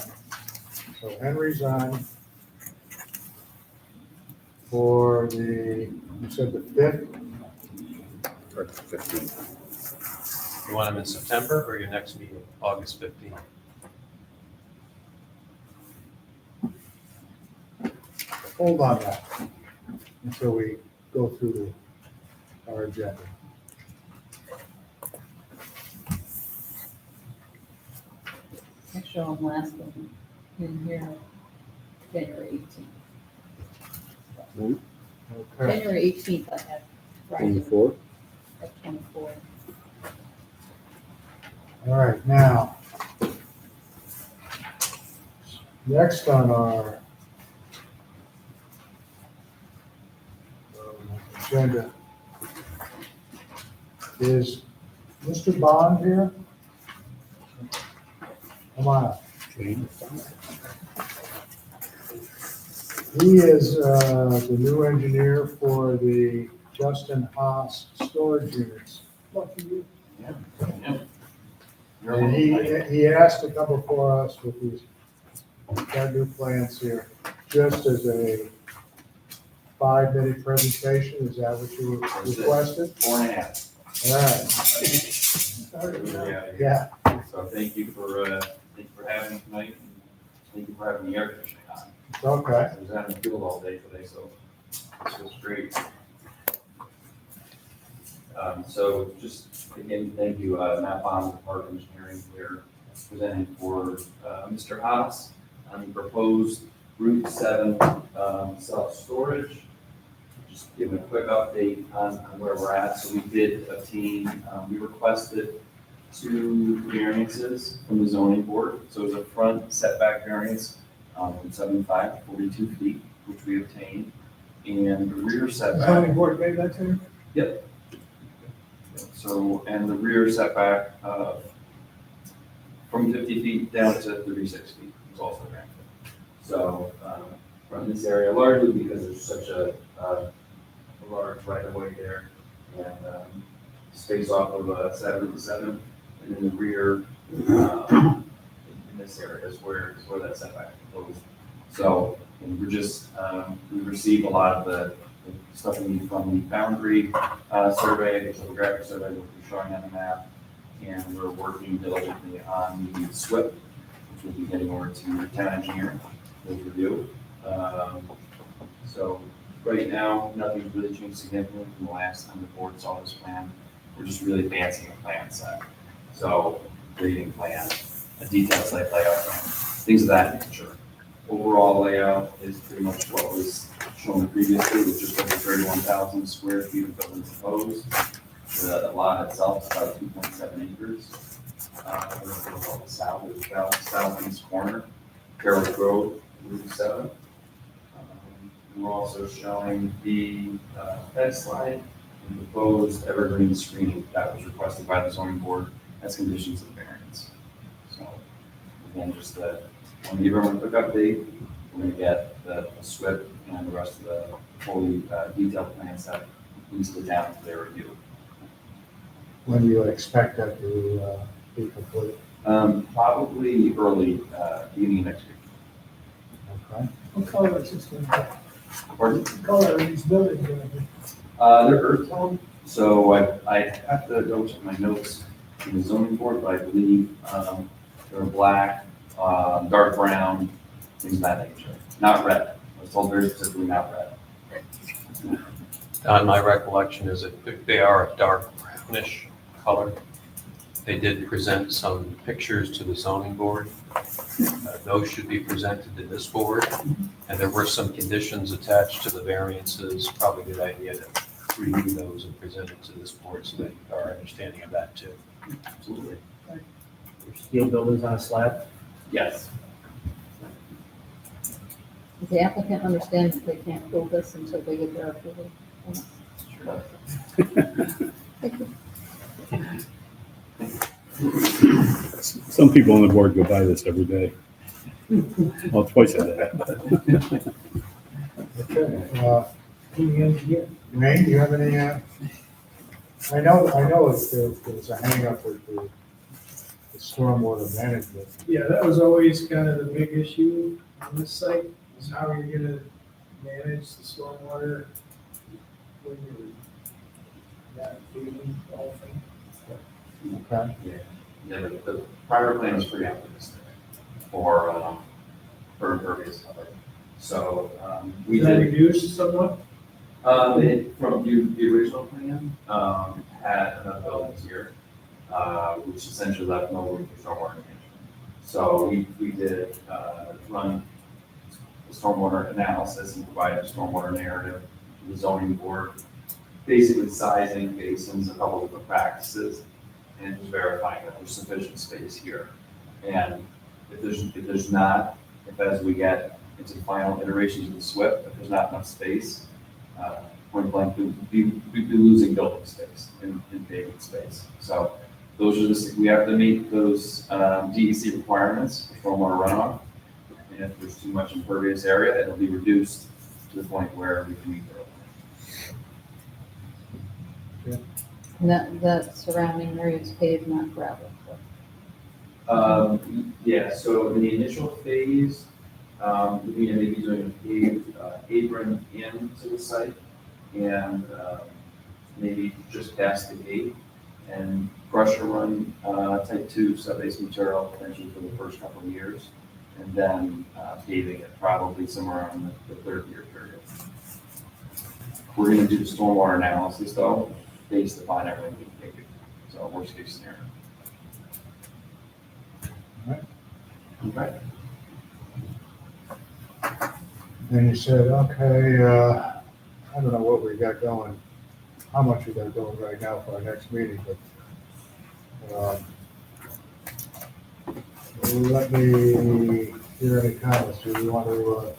So Henry's on. for the, you said the 5th? Or 15. You want them in September or your next meeting, August 15th? Hold on that until we go through our agenda. Actually, on last one, in here, January 18th. Okay. January 18th, I have Friday 24. at 24. All right, now, next on our agenda is Mr. Bond here? Come on up. He is the new engineer for the Justin Haas storage units. Lucky you. And he asked to come before us with these brand new plans here, just as a 5-minute presentation. Is that what you requested? 4.5. All right, Yeah. yeah, So thank you for having me tonight, and thank you for having the air conditioning on. it's okay. I was out in the field all day today, so this was great. So just again, thank you, Matt Bond, with Park Engineering here, presenting for Mr. Haas on the proposed Route 7 self-storage. Just give a quick update on where we're at. So we did obtain, we requested 2 variances from the zoning board. So it's a front setback variance from 75 to 42 feet, which we obtained, and the rear setback. Zoning board made that to you? Yep. So, and the rear setback from 50 feet down to 36 feet was also granted. So, from this area, largely because there's such a large right of way there, and space off of 7 and in the rear, in this area is where that setback goes. So, and we're just, we received a lot of the stuff we need from the boundary survey, the topographic survey, which we're showing on the map, and we're working diligently on the SWIP, which we'll be getting over to the town engineer to review. So right now, nothing's really changed significantly from the last time the board saw this plan. We're just really advancing the plan set. So grading plan, a detailed site layout plan, things of that nature. Overall layout is pretty much what was shown previously, with just over 31,000 square feet of building proposed. The lot itself is about 2.7 acres. The southeast corner, Carroll Road, Route 7. We're also showing the fence line and proposed evergreen screening that was requested by the zoning board as conditions of variance. So again, just want to give everyone a quick update. We're going to get the SWIP and the rest of the fully detailed plan set into the town for their review. When do you expect that to be complete? Probably early beginning of next week. Okay. What color is this going to be? Pardon? What color are these buildings going to be? They're earth tone, so I have to go check my notes in the zoning board, but I believe they're black, dark brown, things of that nature. Not red. I was told very specifically not red. My recollection is that they are a dark brownish color. They did present some pictures to the zoning board. Those should be presented to this board. And there were some conditions attached to the variances. Probably a good idea to review those and present it to this board so they are understanding of that too. Absolutely. Steel buildings on a slab? Yes. Does the applicant understand that they can't build this until they get their approval? Sure. Thank you. Some people on the board go by this every day. Well, twice a day. Okay. Any engineer? Wayne, do you have any, I know there's a hang up with the stormwater management. Yeah, that was always kind of the big issue on this site, is how you're gonna manage the stormwater when you're not feeding golfing? Okay. Yeah, the prior plan is pretty optimistic for impervious cover. So, we Is that did, reduced somewhat? from the original plan, had enough buildings here, which essentially left no room for stormwater management. So we did, run the stormwater analysis and provide a stormwater narrative to the zoning board, basically sizing basins, a couple of different practices, and just verifying that there's sufficient space here. And if there's not, if as we get into the final iterations of the SWIP, if there's not enough space, point blank, we'd be losing building space in paving space. So those are we have to meet those DEC requirements for stormwater runoff. And if there's too much impervious area, it'll be reduced to the point where we can meet the And that surrounding area is paved, not gravel. Yeah, so in the initial phase, we may be doing a paved apron into the site and maybe just past the gate and crusher run type 2 sub-base material potentially for the first couple of years, and then paving it probably somewhere on the third year period. We're going to do the stormwater analysis though, based upon everything we can do. So worst case scenario. Okay. Then you said, okay, I don't know what we got going, how much we got going right now for our next meeting, but let me hear any comments. Do you want to,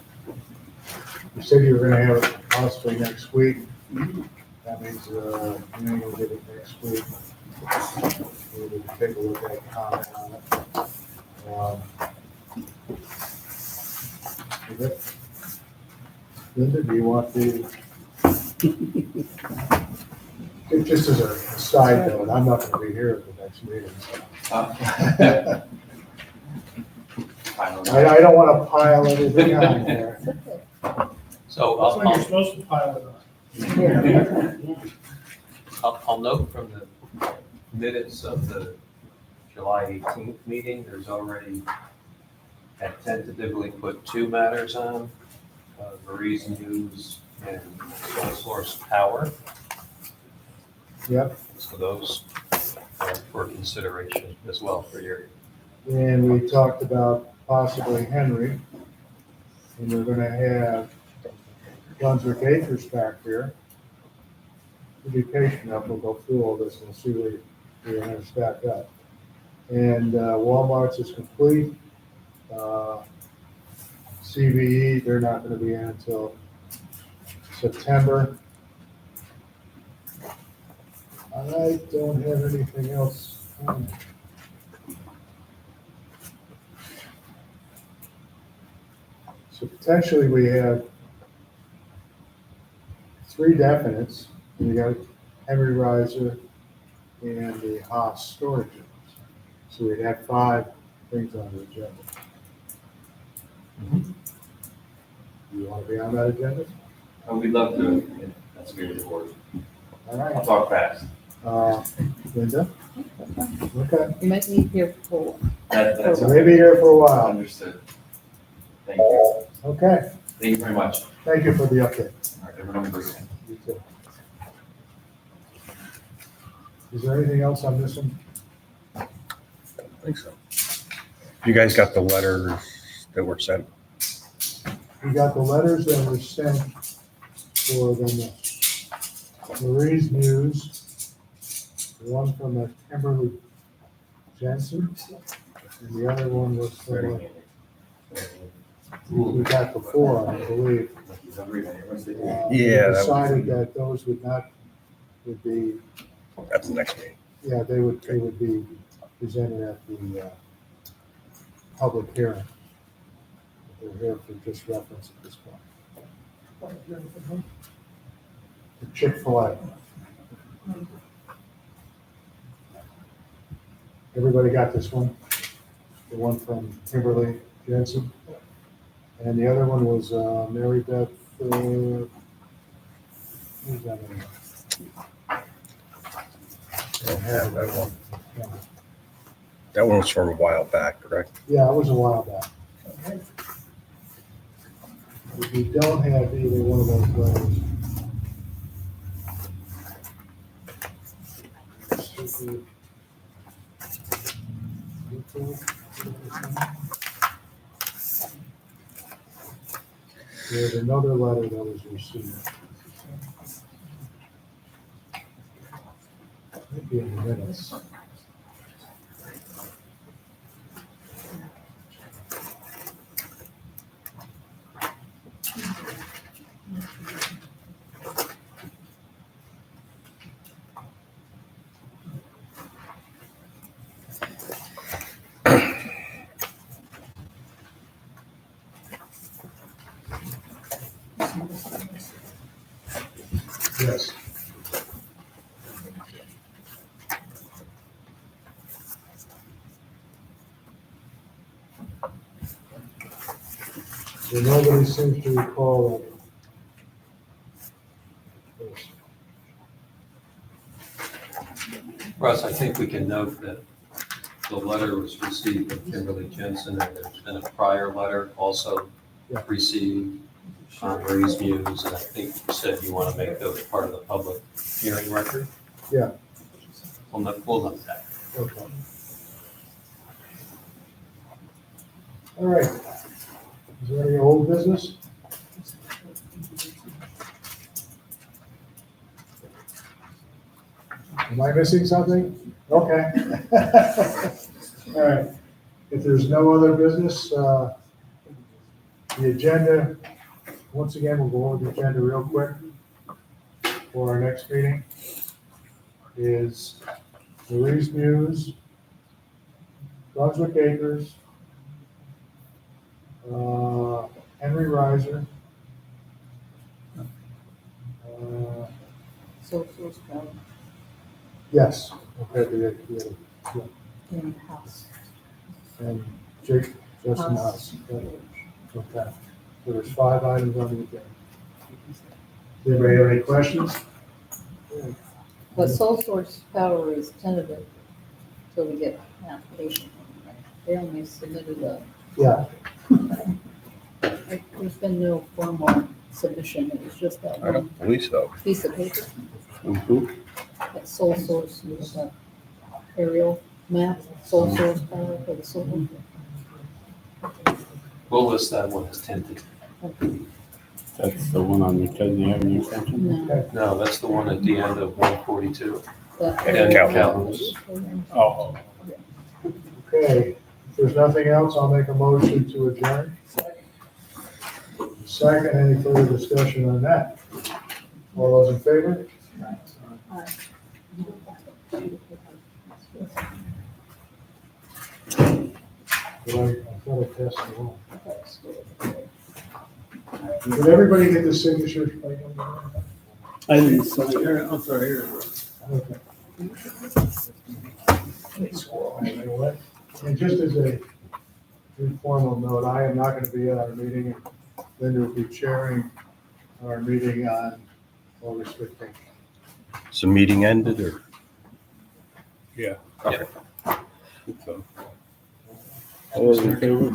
you said you were gonna have it possibly next week. That means, you'll get it next week. We'll take a look at it, comment on it. Okay. Linda, do you want the, just as a side note, I'm not gonna be here at the next meeting. So. I don't wanna pile everything on there. So That's when you're supposed to pile it on. I'll note from the minutes of the July 18th meeting, there's already had tentatively put 2 matters on, Marie's News and Source Power. Yep, So those are for consideration as well for your, and we talked about possibly Henry, and we're gonna have Brunswick Acres back here. Education up, we'll go through all this and we'll see where we're gonna stack up. And Walmart's is complete. CVE, they're not gonna be in until September. I don't have anything else. So potentially we have 3 definites. We got Henry Riser and the Haas storage units. So we'd have 5 things on the agenda. You want to be on that agenda? We'd love to, if that's good with the board. All I'll right. talk fast. Linda? Okay. You might be here for, That's So maybe here for a while. understood. Thank you. Okay. Thank you very much. Thank you for the update. All right, everyone have a great day. You too. Is there anything else I'm missing? I think so. You guys got the letters that were sent? We got the letters that were sent for the Marie's News, the one from the Kimberly Jensen, and the other one was from we got before, I believe. Yeah, We that would decided be- that those would be, That's the next meeting. yeah, they would be presented at the public hearing. They're here for just reference at this point. The Chick-fil-A. Everybody got this one? The one from Kimberly Jensen? And the other one was Mary Beth who's that in? Don't have that one. That one was from a while back, correct? Yeah, it was a while back. If you don't have either one of those letters. There's another letter that was received. Maybe in the minutes. Yes. So nobody seems to recall that. Russ, I think we can note that the letter was received from Kimberly Jensen, and there's been a prior letter also Yeah. received on Marie's views, and I think you said you want to make those part of the public hearing record. Yeah. We'll note that. Okay. All right. Is there any old business? Am I missing something? Okay. All right. If there's no other business, the agenda, once again, we'll go over the agenda real quick for our next meeting. Is Marie's Muse, Brunswick Acres, Henry Reiser, So, source power yes, okay, in house. and Jake, Justin House. Okay, so there's 5 items on the agenda. Does anybody have any questions? But sole source power is tentative till we get an application. Right? They only submitted Yeah, there's been no formal submission, it was just that I one don't believe so. piece of paper, Mhm. that sole source, with that aerial map, sole source power for the solar. We'll list that one as tentative. That's the one on McKesney Avenue extension? No, No, that's the one at the end of 142. the And aerial Calhoun's. Oh, okay. If there's nothing else, I'll make a motion to adjourn. Second, any further discussion on that? All those in favor? I thought I passed it along. Did everybody get the signature? I didn't sign it. Here, I'm sorry, here. Okay. And just as a informal note, I am not going to be at our meeting, and Linda will be chairing our meeting on August 15th. So meeting ended or? Yeah. Okay. So. All those in favor?